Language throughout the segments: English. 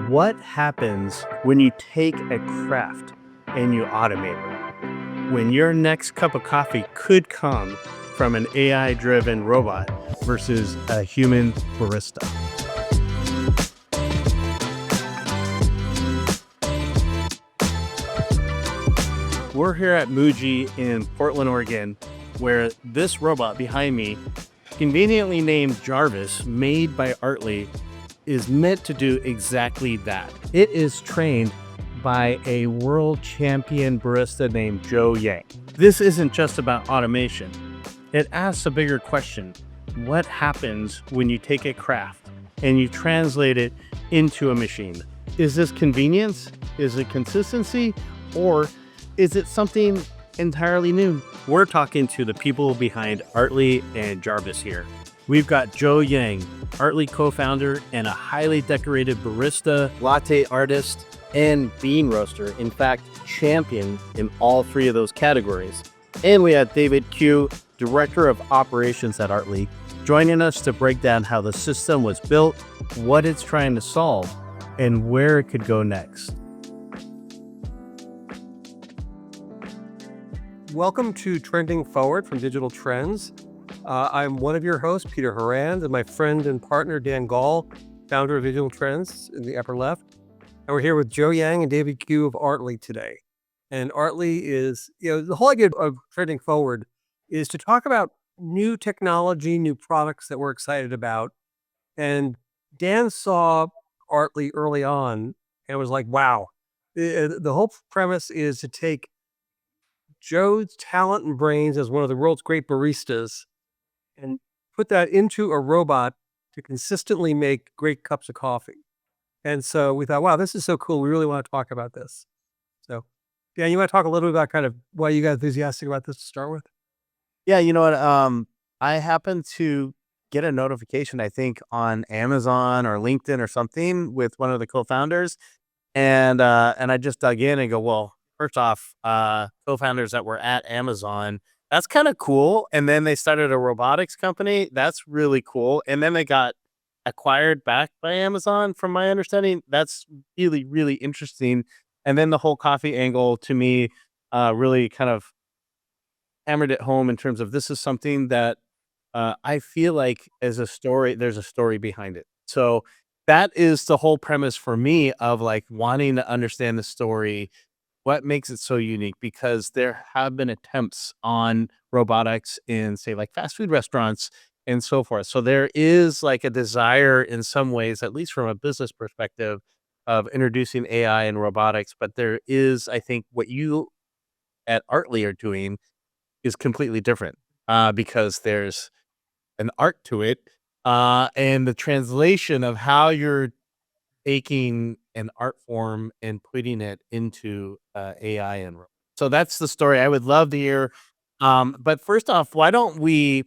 What happens when you take a craft and you automate it? When your next cup of coffee could come from an AI driven robot versus a human barista? We're here at Muji in Portland, Oregon, where this robot behind me, conveniently named Jarvis, made by Artley, is meant to do exactly that. It is trained by a world champion barista named Joe Yang. This isn't just about automation. It asks a bigger question. What happens when you take a craft and you translate it into a machine? Is this convenience? Is it consistency? Or is it something entirely new? We're talking to the people behind Artley and Jarvis here. We've got Joe Yang, Artley co-founder and a highly decorated barista, latte artist, and bean roaster. In fact, champion in all three of those categories. And we have David Qiu, director of operations at Artley, joining us to break down how the system was built, what it's trying to solve, and where it could go next. Welcome to Trending Forward from Digital Trends. I'm one of your hosts, Peter Horan, and my friend and partner, Dan Gaul, founder of Digital Trends in the upper left. And we're here with Joe Yang and David Qiu of Artley today. And Artley is, the whole idea of Trending Forward is to talk about new technology, new products that we're excited about. And Dan saw Artley early on and was like, wow. The whole premise is to take Joe's talent and brains as one of the world's great baristas and put that into a robot to consistently make great cups of coffee. And so we thought, wow, this is so cool. We really want to talk about this. So, Dan, you want to talk a little bit about kind of why you got enthusiastic about this to start with? Yeah, you know what? I happened to get a notification, I think, on Amazon or LinkedIn or something with one of the co-founders. And I just dug in and go, well, first off, co-founders that were at Amazon, that's kind of cool. And then they started a robotics company. That's really cool. And then they got acquired back by Amazon, from my understanding. That's really, really interesting. And then the whole coffee angle to me really kind of hammered it home in terms of this is something that I feel like as a story, there's a story behind it. So that is the whole premise for me of like wanting to understand the story. What makes it so unique? Because there have been attempts on robotics in, say, like fast food restaurants and so forth. So there is like a desire in some ways, at least from a business perspective, of introducing AI and robotics. But there is, I think, what you at Artley are doing is completely different because there's an art to it and the translation of how you're taking an art form and putting it into AI and so that's the story I would love to hear. But first off, why don't we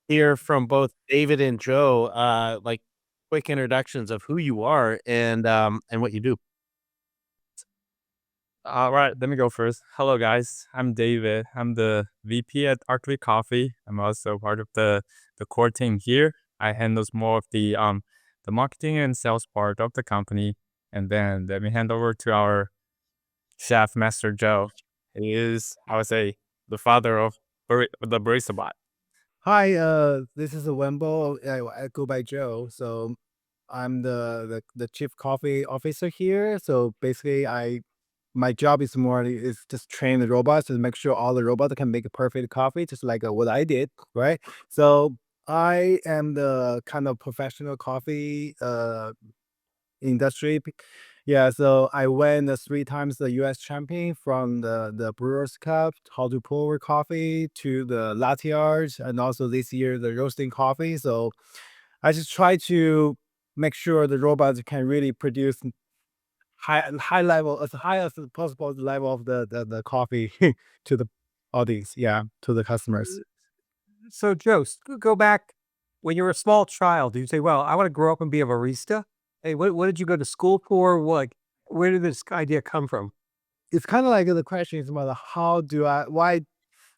hear from both David and Joe, like quick introductions of who you are and what you do. All right, let me go first. Hello, guys. I'm David. I'm the VP at Artley Coffee. I'm also part of the core team here. I handles more of the marketing and sales part of the company. And then let me hand over to our chef master Joe. He is, I would say, the father of the Barista Bot. Hi, this is Wembo. I go by Joe. So I'm the chief coffee officer here. So basically, my job is just train the robots to make sure all the robots can make a perfect coffee, just like what I did, right? So I am the kind of professional coffee industry. Yeah, so I won 3 times the U.S. champion from the Brewers Cup, how to pour coffee to the latte art, and also this year the roasting coffee. So I just try to make sure the robots can really produce high level, as high as possible level of the coffee to the audience, yeah, to the customers. So, Joe, go back when you were a small child. Do you say, well, I want to grow up and be a barista? Hey, what did you go to school for? Where did this idea come from? It's kind of like the question is about why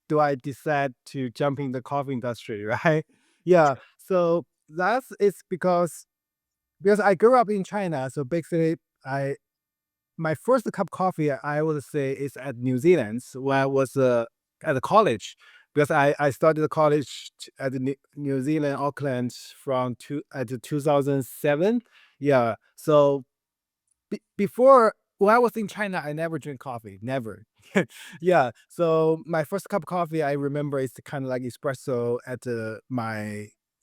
do I decide to jump in the coffee industry, right? Yeah, so it's because I grew up in China. So basically, my first cup of coffee, I would say, is at New Zealand when I was at the college, because I started the college at the New Zealand, Auckland, at 2007. Yeah, so before, when I was in China, I never drink coffee, never. Yeah, so my first cup of coffee I remember is kind of like espresso at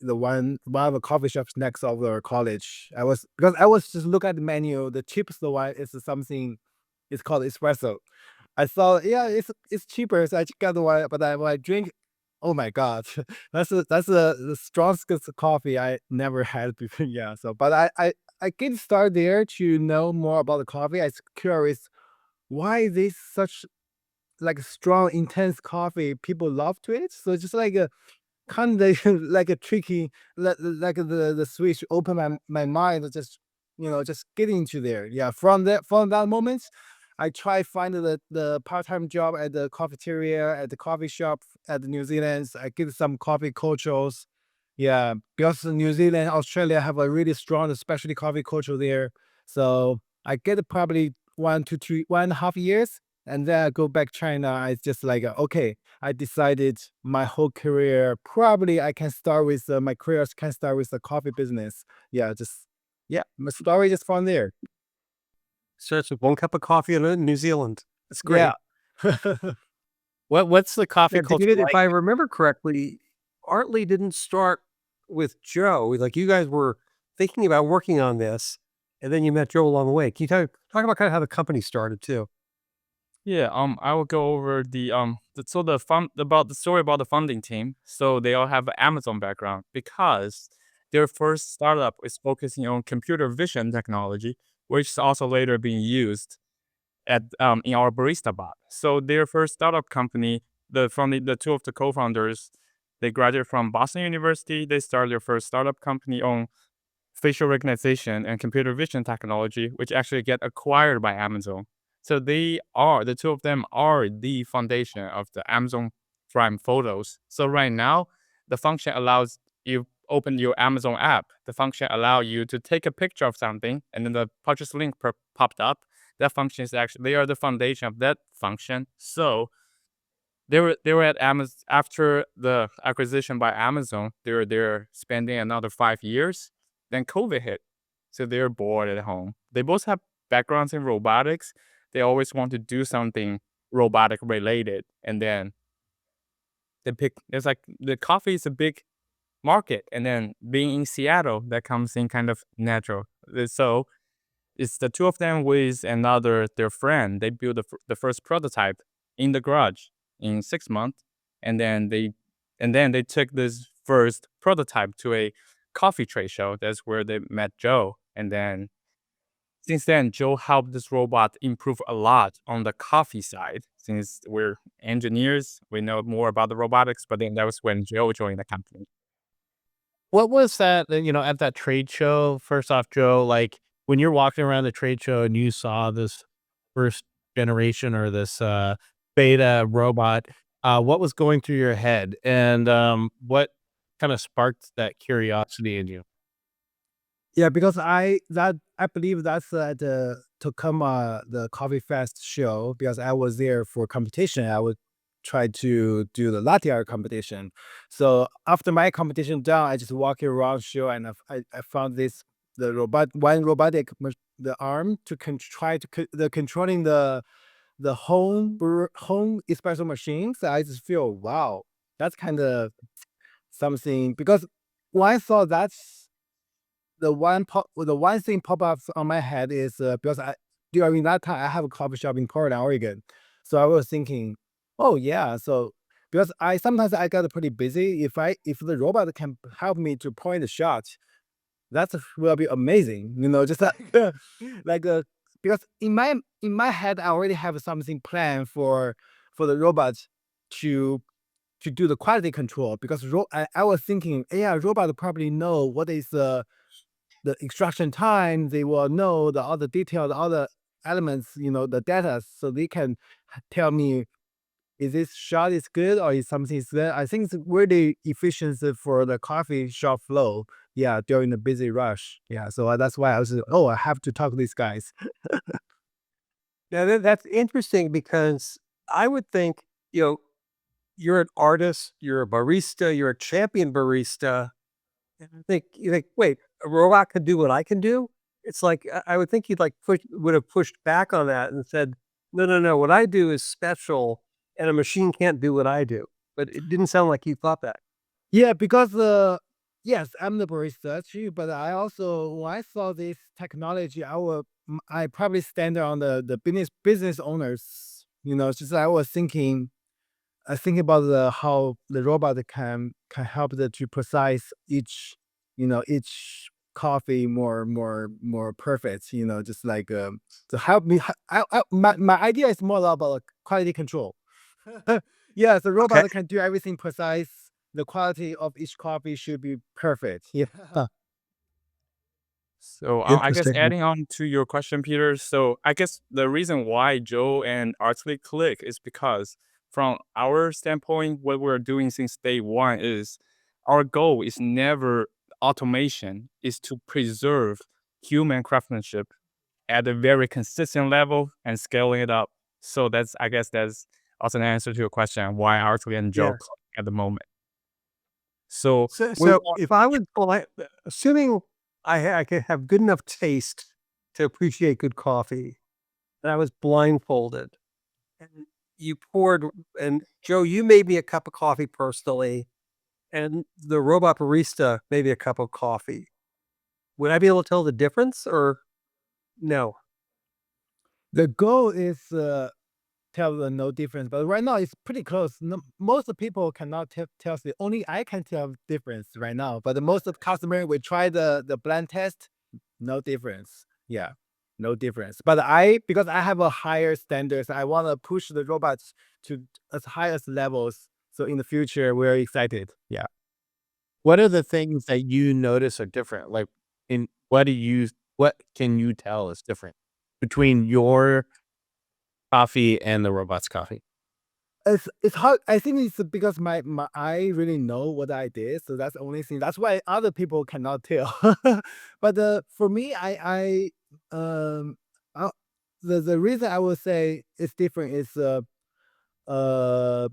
one of the coffee shops next of the college. Because I was just look at the menu, the cheapest one is something, it's called espresso. I thought, yeah, it's cheaper, so I just got the one. But when I drink, oh my god, the strongest coffee I never had before. Yeah, so but I get started there to know more about the coffee. I was curious why this such like strong, intense coffee people love to it. So just like a kind of like a tricky, like the switch open my mind, just just getting into there. Yeah, from that moment, I try find the part-time job at the cafeteria, at the coffee shop at the New Zealand. I get some coffee cultures. Yeah, because New Zealand, Australia have a really strong specialty coffee culture there. So I get probably 1.5 years, and then I go back China. It's just like okay, I decided my whole career probably I can start with my career can start with the coffee business. Yeah, just yeah, my story just from there. Starts with one cup of coffee in New Zealand. That's great. Yeah. What's the coffee Yeah, culture David, like? if I remember correctly, Artley didn't start with Joe. Like you guys were thinking about working on this, and then you met Joe along the way. Can you talk about kind of how the company started too? Yeah, I will go over the story about the funding team. So they all have an Amazon background because their first startup is focusing on computer vision technology, which is also later being used at in our Barista Bot. So their first startup company, the two of the co-founders, they graduated from Boston University. They started their first startup company on facial recognition and computer vision technology, which actually get acquired by Amazon. So the two of them are the foundation of the Amazon Prime Photos. So right now, the function allows you open your Amazon app. The function allow you to take a picture of something, and then the purchase link popped up. That function is actually, they are the foundation of that function. So they were at Amazon after the acquisition by Amazon. They're spending another 5 years. Then COVID hit, so they're bored at home. They both have backgrounds in robotics. They always want to do something robotic related, and then they pick. It's like the coffee is a big market, and then being in Seattle, that comes in kind of natural. So it's the two of them with their friend. They built the first prototype in the garage in 6 months, and then they took this first prototype to a coffee trade show. That's where they met Joe, and then since then, Joe helped this robot improve a lot on the coffee side. Since we're engineers, we know more about the robotics, but then that was when Joe joined the company. What was that, at that trade show? First off, Joe, like when you're walking around the trade show and you saw this first generation or this beta robot, what was going through your head, and what kind of sparked that curiosity in you? Yeah, because I believe that's at the Tacoma, the Coffee Fest show, because I was there for competition. I would try to do the latte art competition. So after my competition done, I just walk around show, and I found one robotic the arm to try to the controlling the home espresso machines. I just feel wow, that's kind of something, because when I saw that's the one thing pop up on my head is because during that time I have a coffee shop in Portland, Oregon, so I was thinking, oh yeah, so because I sometimes I got pretty busy. If the robot can help me to point the shot, that will be amazing. Just like because in my head I already have something planned for the robot to do the quality control, because I was thinking, yeah, robot probably know what is the extraction time. They will know the other detail, the other elements, the data, so they can tell me, is this shot is good or is something is good. I think it's really efficient for the coffee shop flow. yeah, during the busy rush. Yeah, so that's why I was, oh, I have to talk to these guys. Now that's interesting because I would think, you're an artist, you're a barista, you're a champion barista. And you think, wait, a robot could do what I can do? It's like I would think you'd like would have pushed back on that and said, no, no, no, what I do is special, and a machine can't do what I do. But it didn't sound like you thought that. Yeah, because yes, I'm the barista too, but I also when I saw this technology, I probably stand on the business owners. It's just I was thinking, I think about how the robot can help to precise each coffee more perfect. Just like to help me. My idea is more about quality control. Yes, the Okay. robot can do everything precise. The quality of each coffee should be perfect. Yeah. So I guess Interesting. adding on to your question, Peter. So I guess the reason why Joe and Artley click is because from our standpoint, what we're doing since day one is our goal is never automation, is to preserve human craftsmanship at a very consistent level and scaling it up. So I guess that's also an answer to your question on why Artley and Joe Yeah. click at the moment. So So, we so if I would, assuming I could have good enough taste to appreciate good coffee, and I was blindfolded, and you poured, and Joe, you made me a cup of coffee personally, and the robot barista made me a cup of coffee. Would I be able to tell the difference, or no? The goal is tell the no difference, but right now it's pretty close. No, most of people cannot tell the only I can tell difference right now. But the most of customer we try the blend test, no difference. Yeah, no difference. But because I have a higher standards, I want to push the robots to as high as levels. So in the future, we're excited. Yeah. What are the things that you notice are different? Like, what can you tell is different between your coffee and the robot's coffee? It's hard. I think it's because my I really know what I did, so that's the only thing. That's why other people cannot tell. But for me, um I, the reason I would say it's different is uh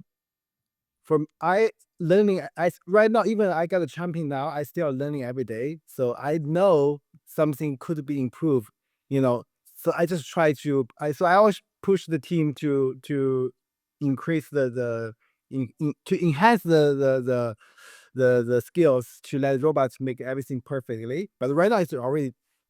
from I learning. I right now even I got a champion now. I still learning every day, so I know something could be improved. You know, so I just try to. I always push the team to increase to enhance the skills to let robots make everything perfectly. But right now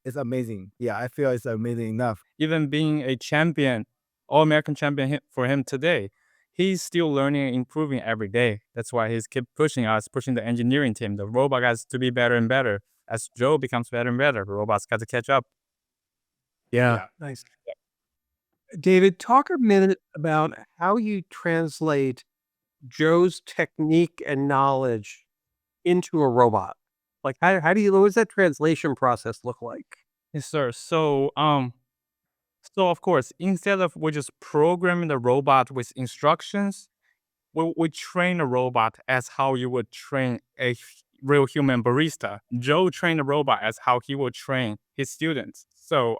it's amazing. Yeah, I feel it's amazing enough. even being a champion, All-American champion for him today, he's still learning and improving every day. That's why he's keep pushing us, pushing the engineering team, the robot guys to be better and better. As Joe becomes better and better, the robots got to catch up. Yeah. Nice. David, talk a minute about how you translate Joe's technique and knowledge into a robot. Like, what does that translation process look like? Yes, sir. So of course, instead of we just programming the robot with instructions, we train a robot as how you would train a real human barista. Joe trained a robot as how he would train his students. So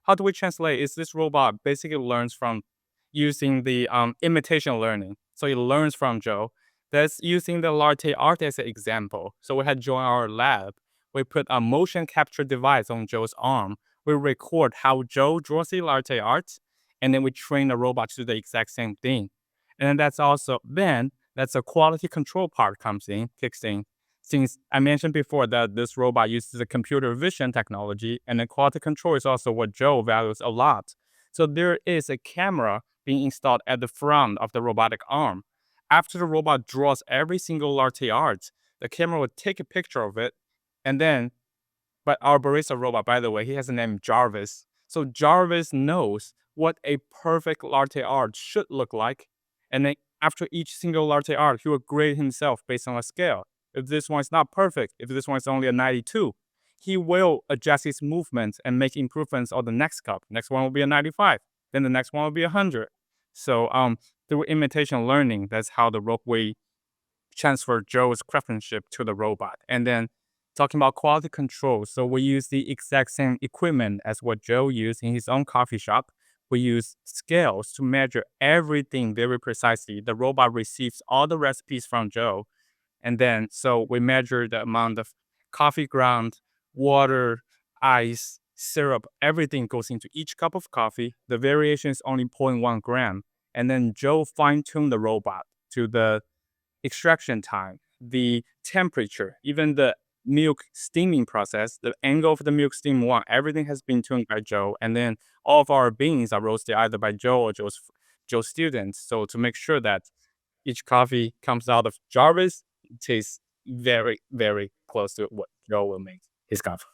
how do we translate? Is this robot basically learns from using the imitation learning. So it learns from Joe. That's using the latte art as an example. So we had Joe in our lab. We put a motion capture device on Joe's arm. We record how Joe draws the latte art, and then we train the robot to do the exact same thing. And then that's a quality control part kicks in. Since I mentioned before that this robot uses a computer vision technology, and the quality control is also what Joe values a lot. So there is a camera being installed at the front of the robotic arm. After the robot draws every single latte art, the camera would take a picture of it, and then but our barista robot, by the way, he has a name Jarvis. So Jarvis knows what a perfect latte art should look like. And then after each single latte art, he will grade himself based on a scale. If this one's not perfect, if this one's only a 92, he will adjust his movements and make improvements on the next cup. Next one will be a 95. Then the next one will be 100. So through imitation learning, that's how we transfer Joe's craftsmanship to the robot. And then talking about quality control, so we use the exact same equipment as what Joe used in his own coffee shop. We use scales to measure everything very precisely. The robot receives all the recipes from Joe, and then so we measure the amount of coffee ground, water, ice, syrup, everything goes into each cup of coffee. The variation is only 0.1 gram. And then Joe fine-tuned the robot to the extraction time, the temperature, even the milk steaming process, the angle of the milk steam one, everything has been tuned by Joe. And then all of our beans are roasted either by Joe or Joe's students. So to make sure that each coffee comes out of Jarvis, it tastes very, very close to what Joe will make his coffee.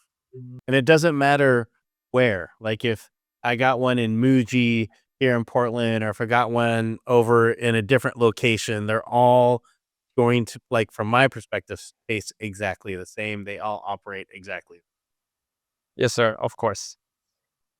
And it doesn't matter where. Like if I got one in Muji here in Portland, or if I got one over in a different location, they're all going to, like, from my perspective, taste exactly the same. They all operate exactly. Yes, sir. Of course.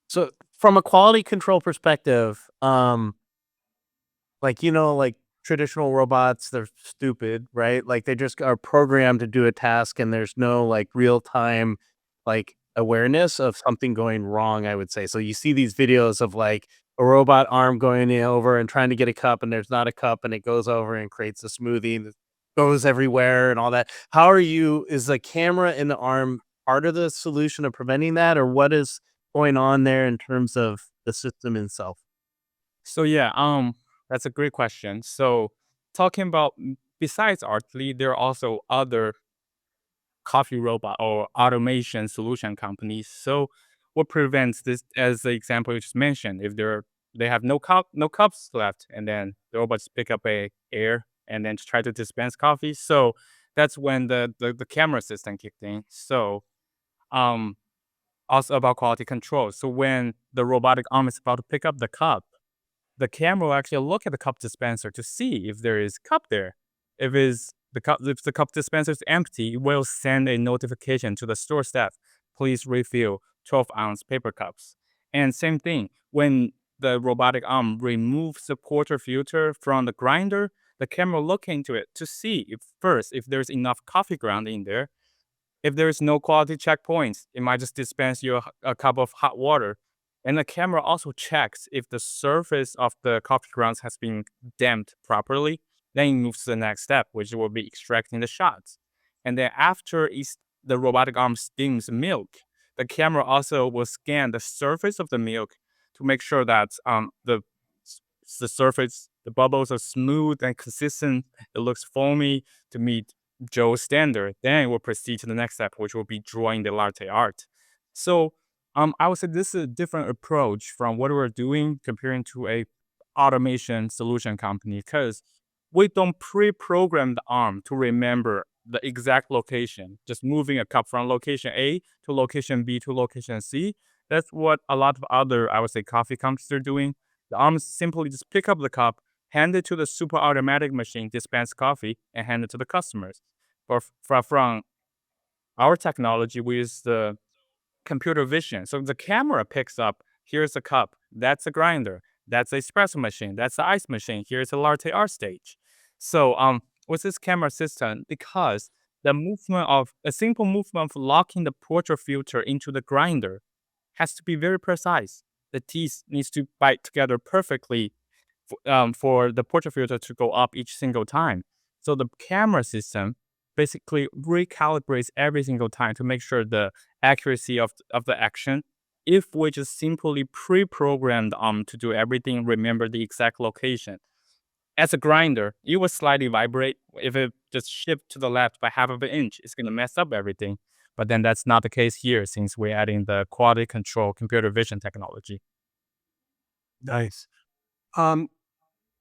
So from a quality control perspective, like, like traditional robots, they're stupid, right? Like they just are programmed to do a task and there's no like real time, like awareness of something going wrong, I would say. So you see these videos of like a robot arm going over and trying to get a cup and there's not a cup and it goes over and creates a smoothie and it goes everywhere and all that. Is the camera in the arm part of the solution of preventing that, or what is going on there in terms of the system itself? So yeah, that's a great question. So talking about besides Artley, there are also other coffee robot or automation solution companies. So what prevents this, as the example you just mentioned, if they have no cups left, and then the robots pick up a air and then try to dispense coffee. So that's when the camera system kicked in. So um also about quality control. So when the robotic arm is about to pick up the cup, the camera will actually look at the cup dispenser to see if there is cup there. If the cup dispenser is empty, it will send a notification to the store staff. Please refill 12-ounce paper cups. And same thing, when the robotic arm removes the portafilter from the grinder, the camera will look into it to see if there's enough coffee ground in there. If there's no quality checkpoints, it might just dispense you a cup of hot water. And the camera also checks if the surface of the coffee grounds has been damped properly. Then it moves to the next step, which will be extracting the shots. And then after the robotic arm steams milk, the camera also will scan the surface of the milk to make sure that the surface, the bubbles are smooth and consistent. It looks foamy to meet Joe's standard. Then it will proceed to the next step, which will be drawing the latte art. So I would say this is a different approach from what we're doing comparing to a automation solution company, because we don't pre-program the arm to remember the exact location, just moving a cup from location A to location B to location C. That's what a lot of other, I would say, coffee companies are doing. The arms simply just pick up the cup, hand it to the super automatic machine, dispense coffee, and hand it to the customers. But from our technology, we use the computer vision. So the camera picks up, here's a cup, that's a grinder, that's an espresso machine, that's the ice machine, here's a latte art stage. So with this camera system, because a simple movement of locking the portafilter into the grinder has to be very precise. The teeth needs to bite together perfectly for the portafilter to go up each single time. So the camera system basically recalibrates every single time to make sure the accuracy of the action. If we just simply pre-programmed to do everything, remember the exact location. As a grinder, it will slightly vibrate. If it just shift to the left by half of an inch, it's gonna mess up everything. But then that's not the case here, since we're adding the quality control computer vision technology. Nice. We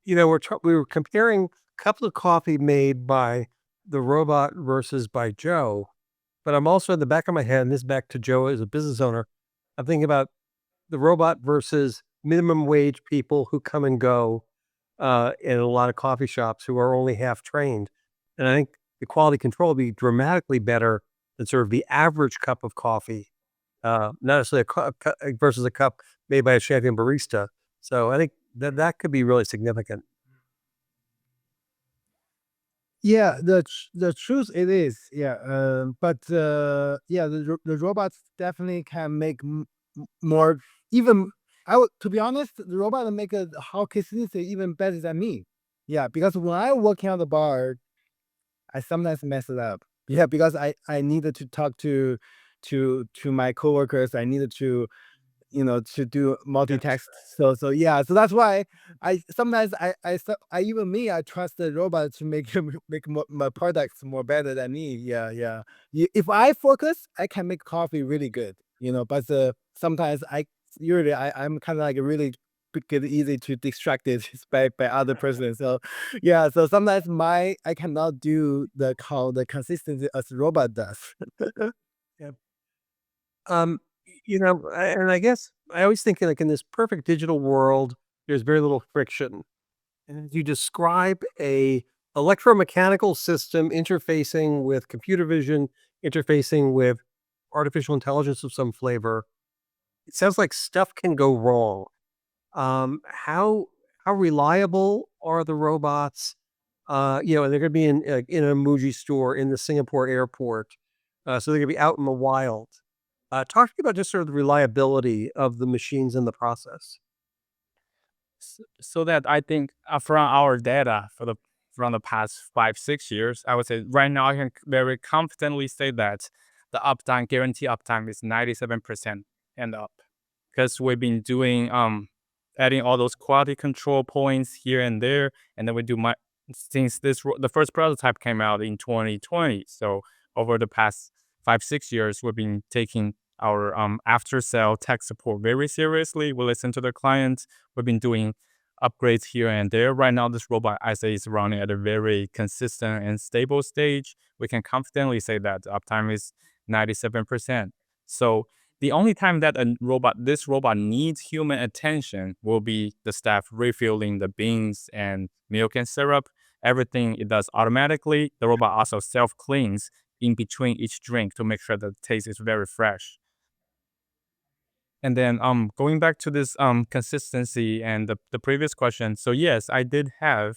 were comparing cups of coffee made by the robot versus by Joe, but I'm also in the back of my head, and this back to Joe as a business owner, I'm thinking about the robot versus minimum wage people who come and go in a lot of coffee shops who are only half trained. And I think the quality control would be dramatically better than sort of the average cup of coffee, not necessarily versus a cup made by a champion barista. So I think that could be really significant. Yeah, the truth it is, yeah. But yeah, the robots definitely can make more. Even I would, to be honest, the robot make a hot consistency even better than me. Yeah, because when I working on the bar, I sometimes mess it up. Yeah, because I needed to talk to my coworkers. I needed to to do multitask. So yeah, so that's why I sometimes I even me I trust the robot to make make my products more better than me. Yeah, yeah. If I focus, I can make coffee really good. But sometimes I'm kind of like really get easy to distracted by other person. So yeah, so sometimes I cannot do the consistency as robot does. Yeah. And I guess I always think like in this perfect digital world, there's very little friction. And as you describe a electromechanical system interfacing with computer vision, interfacing with artificial intelligence of some flavor, it sounds like stuff can go wrong. How reliable are the robots? And they're going to be in a Muji store in the Singapore airport, so they're going to be out in the wild. Talk to me about just sort of the reliability of the machines in the process. So that I think from our data from the past 5 6 years, I would say right now I can very confidently say that the uptime guarantee uptime is 97% and up, because we've been doing adding all those quality control points here and there, and then we do my since the first prototype came out in 2020. So over the past 5 6 years, we've been taking our after sale tech support very seriously. We listen to the clients. We've been doing upgrades here and there. Right now, this robot, I say, is running at a very consistent and stable stage. We can confidently say that the uptime is 97%. So the only time that this robot needs human attention will be the staff refilling the beans and milk and syrup. Everything it does automatically. The robot also self-cleans in between each drink to make sure the taste is very fresh. And then going back to this consistency and the previous question. So yes, I did have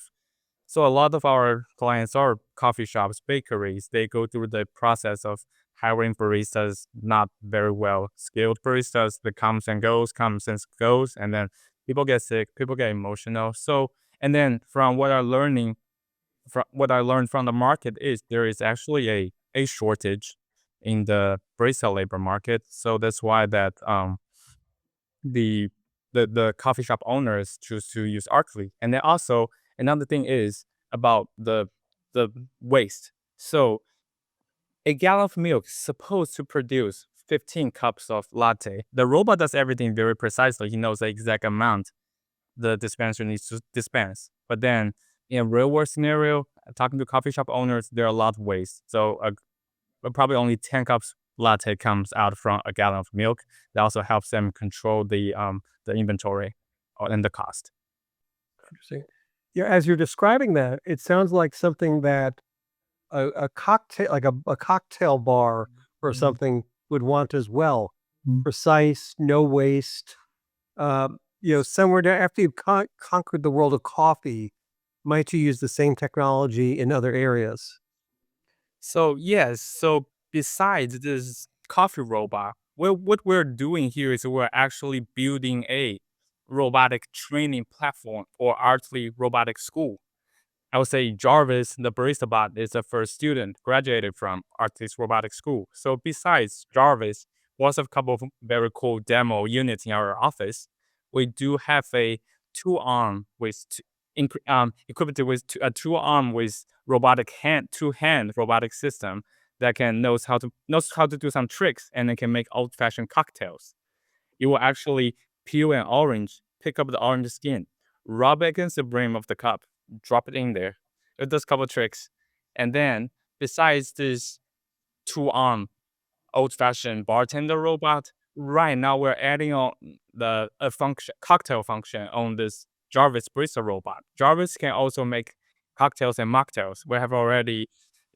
so a lot of our clients are coffee shops, bakeries. They go through the process of hiring baristas, not very well skilled baristas that comes and goes, and then people get sick, people get emotional. So and then from what I learned from the market is there is actually a shortage in the barista labor market. So that's why that the the coffee shop owners choose to use Artley. And then also another thing is about the waste. So a gallon of milk is supposed to produce 15 cups of latte. The robot does everything very precisely. He knows the exact amount the dispenser needs to dispense. But then in a real world scenario, talking to coffee shop owners, there are a lot of waste. So but probably only 10 cups latte comes out from a gallon of milk. That also helps them control the inventory and the cost. Interesting. Yeah, as you're describing that, it sounds like something that a cocktail, like a cocktail bar or something, would want as well. Precise, no waste. Somewhere down after you've conquered the world of coffee, might you use the same technology in other areas? So yes, so besides this coffee robot, what we're doing here is we're actually building a robotic training platform for Artley Robotic School. I would say Jarvis, the Barista Bot, is the first student graduated from Artley's Robotic School. So besides Jarvis, we also have a couple of very cool demo units in our office. We do have a two-arm with equipped with a two-arm with two-hand robotic system that knows how to do some tricks, and it can make old-fashioned cocktails. You will actually peel an orange, pick up the orange skin, rub against the brim of the cup, drop it in there. It does a couple tricks. And then, besides this two-arm old-fashioned bartender robot, right now we're adding on a function, cocktail function on this Jarvis barista robot. Jarvis can also make cocktails and mocktails. We have already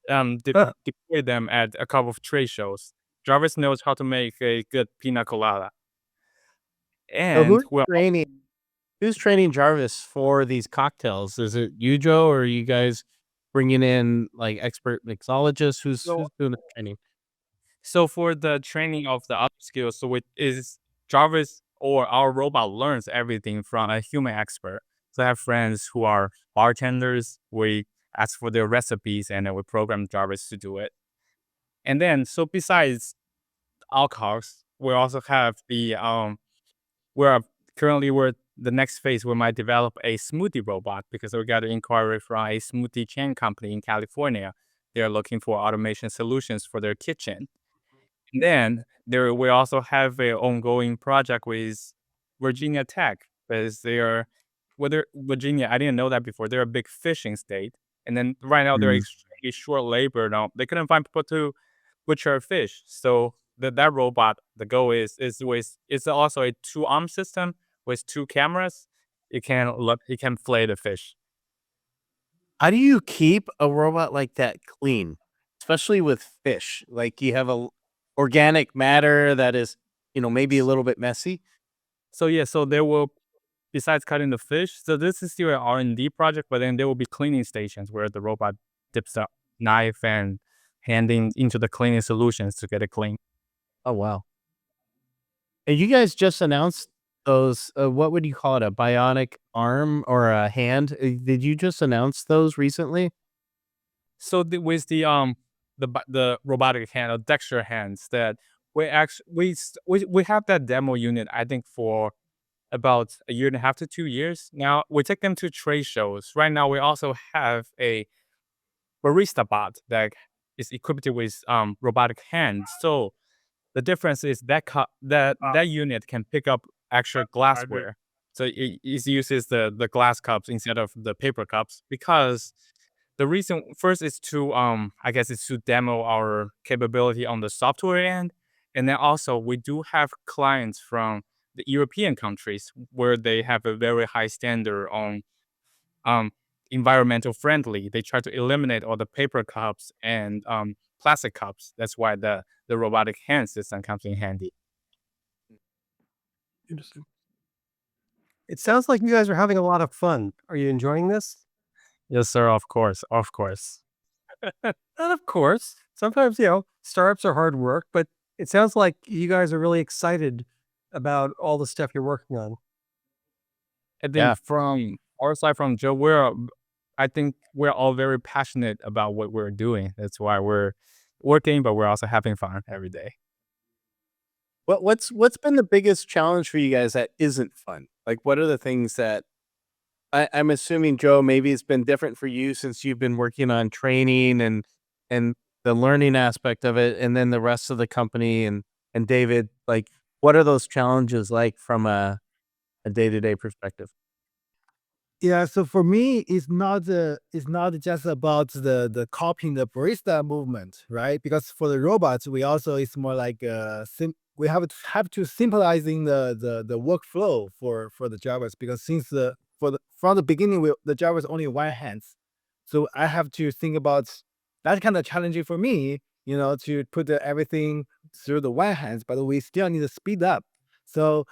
deployed them at a couple of trade shows. Jarvis knows how to make a good pina colada. So And well, who's training Jarvis for these cocktails? Is it you, Joe, or are you guys bringing in like expert mixologists? Who's So doing the training? So for the training of the upskill, so it is Jarvis or our robot learns everything from a human expert. So I have friends who are bartenders. We ask for their recipes and then we program Jarvis to do it. And then so besides alcohols, we also have we're currently we're the next phase we might develop a smoothie robot because we got an inquiry from a smoothie chain company in California. They're looking for automation solutions for their kitchen. Then we also have a ongoing project with Virginia Tech because they are whether Virginia, I didn't know that before. They're a big fishing state. And then right now they're Mm. extremely short labor now. They couldn't find people to butcher fish. So that robot, the goal is with it's also a two-arm system with two cameras. It can flay the fish. How do you keep a robot like that clean, especially with fish? Like you have organic matter that is, maybe a little bit messy. So yeah, so there will besides cutting the fish, so this is still an R&D project, but then there will be cleaning stations where the robot dips the knife and handing into the cleaning solutions to get it clean. Oh wow! And you guys just announced those. What would you call it? A bionic arm or a hand? Did you just announce those recently? So with the robotic hand or Dexter hands that we actually we have that demo unit I think for about a year and a half to 2 years now. We take them to trade shows. Right now we also have a Barista Bot that is equipped with robotic hands. So the difference is that unit can pick up actual glassware. So it uses the glass cups instead of the paper cups because the reason first is to I guess it's to demo our capability on the software end, and then also we do have clients from the European countries where they have a very high standard on um environmental friendly. They try to eliminate all the paper cups and plastic cups. That's why the robotic hand system comes in handy. Interesting. It sounds like you guys are having a lot of fun. Are you enjoying this? Yes, sir. Of course, of course. And of course, sometimes, startups are hard work, but it sounds like you guys are really excited about all the stuff you're working on. I think Yeah. from our side, from Joe, I think we're all very passionate about what we're doing. That's why we're working, but we're also having fun every day. What's been the biggest challenge for you guys that isn't fun? Like, what are the things that I'm assuming, Joe, maybe it's been different for you since you've been working on training and the learning aspect of it, and then the rest of the company and David, like, what are those challenges like from a day-to-day perspective? Yeah, so for me, it's not just about the copying the barista movement, right? Because for the robots, we also it's more like we have to simplifying the workflow for the Jarvis because since the for the from the beginning the Jarvis only one hands, so I have to think about that's kind of challenging for me, to put everything through the one hands, but we still need to speed up. So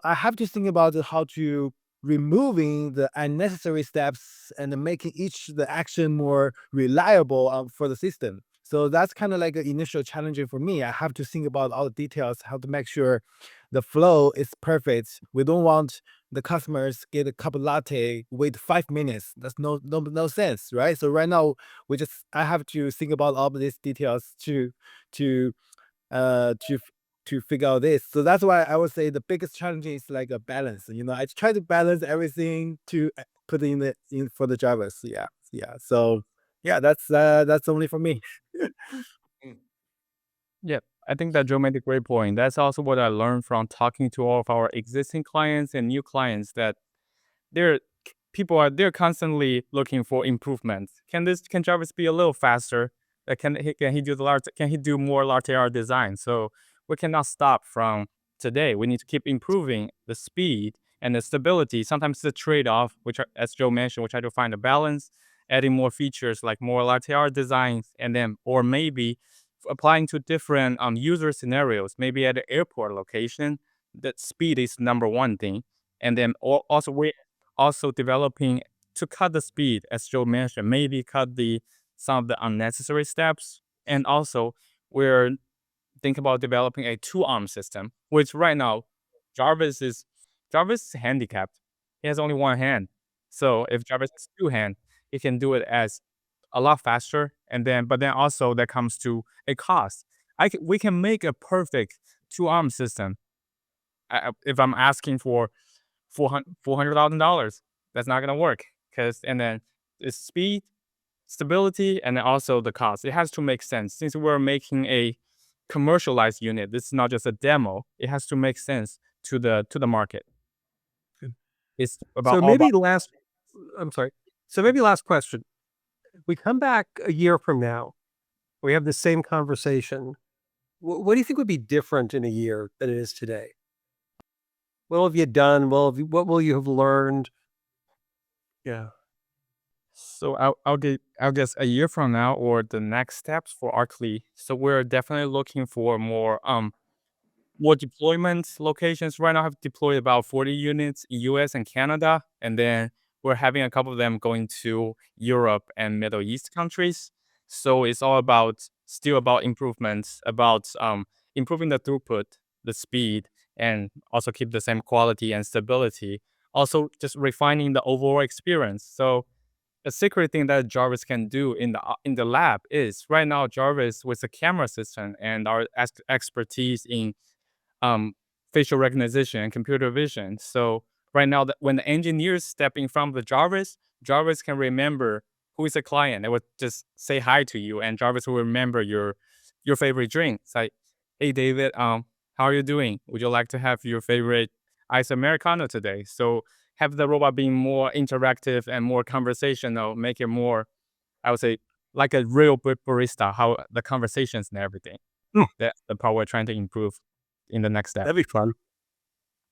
I have to think about how to removing the unnecessary steps and making each the action more reliable for the system. So that's kind of like an initial challenging for me. I have to think about all the details, how to make sure the flow is perfect. We don't want the customers get a cup of latte, wait 5 minutes. That's no sense, right? So right now I have to think about all of these details to to figure out this. So that's why I would say the biggest challenge is like a balance. I try to balance everything to put in for the drivers. Yeah, yeah. So yeah, that's only for me. Yeah, I think that Joe made a great point. That's also what I learned from talking to all of our existing clients and new clients that they're they're constantly looking for improvements. Can Jarvis be a little faster? Can he do more latte art design? So we cannot stop from today. We need to keep improving the speed and the stability. Sometimes it's a trade-off, as Joe mentioned, we try to find a balance, adding more features like more latte art designs, and then or maybe applying to different user scenarios. Maybe at an airport location, that speed is number one thing, and then also we also developing to cut the speed, as Joe mentioned, maybe cut some of the unnecessary steps. And also, we're thinking about developing a two-arm system, which right now Jarvis is handicapped. He has only one hand. So if Jarvis has two hands, he can do it as a lot faster. But then also that comes to a cost. We can make a perfect two-arm system. If I'm asking for $400,000, that's not gonna work. And then it's speed, stability, and then also the cost. It has to make sense. Since we're making a commercialized unit, this is not just a demo. It has to make sense to the market. It's about So maybe I'm sorry. So maybe last question. We come back a year from now, we have the same conversation. What do you think would be different in a year than it is today? What have you done? What will you have learned? Yeah. So I'll guess a year from now or the next steps for Artley. So we're definitely looking for more deployment locations. Right now, I've deployed about 40 units in US and Canada, and then we're having a couple of them going to Europe and Middle East countries. So it's all still about improvements, about improving the throughput, the speed, and also keep the same quality and stability. Also, just refining the overall experience. So a secret thing that Jarvis can do in the lab is right now Jarvis with the camera system and our expertise in facial recognition and computer vision. So right now, when the engineers step in front of the Jarvis can remember who is a client. It would just say hi to you, and Jarvis will remember your favorite drink. It's like, hey David, how are you doing? Would you like to have your favorite ice americano today? So have the robot being more interactive and more conversational, make it more, I would say, like a real barista, how the conversations and everything. That's the part we're trying to improve in the next step. That'd be fun.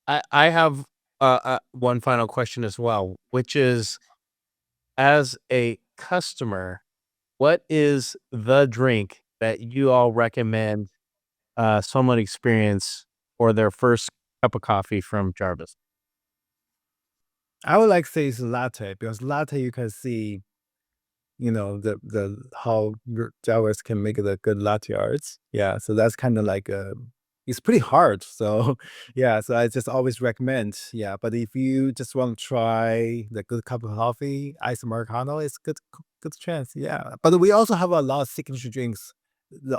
I have one final question as well, which is, as a customer, what is the drink that you all recommend someone experience for their first cup of coffee from Jarvis? I would like to say it's latte, because latte you can see, the how Jarvis can make the good latte arts. Yeah, so that's kind of like it's pretty hard. So yeah, so I just always recommend. Yeah, but if you just want to try the good cup of coffee, ice americano, it's good chance. Yeah, but we also have a lot of signature drinks.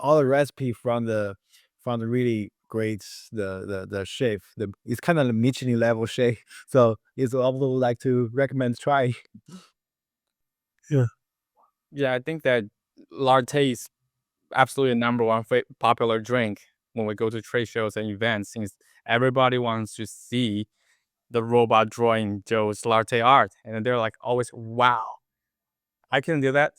All the recipe from the really great the chef. It's kind of a Michelin level chef. So it's also like to recommend try. Yeah, I think that latte is absolutely number one popular drink when we go to trade shows and events, since everybody wants to see the robot drawing Joe's latte art. And they're like always, wow, I can do that.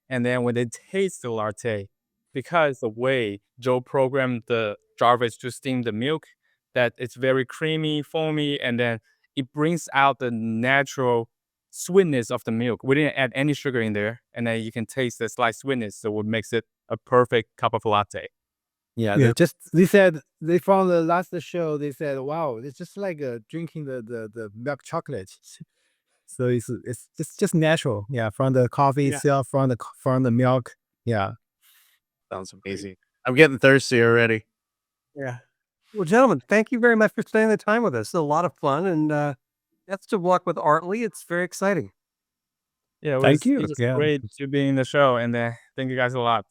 And then when they taste the latte, because the way Joe programmed the Jarvis to steam the milk, that it's very creamy, foamy, and then it brings out the natural sweetness of the milk. We didn't add any sugar in there, and then you can taste the slight sweetness, so what makes it a perfect cup of latte. Yeah, Yeah. they said they found the last show. They said, "Wow, it's just like drinking the milk chocolate." So it's just natural. Yeah, from the coffee Yeah. itself, from the milk. Yeah. Sounds amazing. I'm getting thirsty already. Yeah. Well, gentlemen, thank you very much for spending the time with us. It's a lot of fun, and best of luck with Artley. It's very exciting. Yeah, Thank you. it was Yeah. great to be in the show, and thank you guys a lot.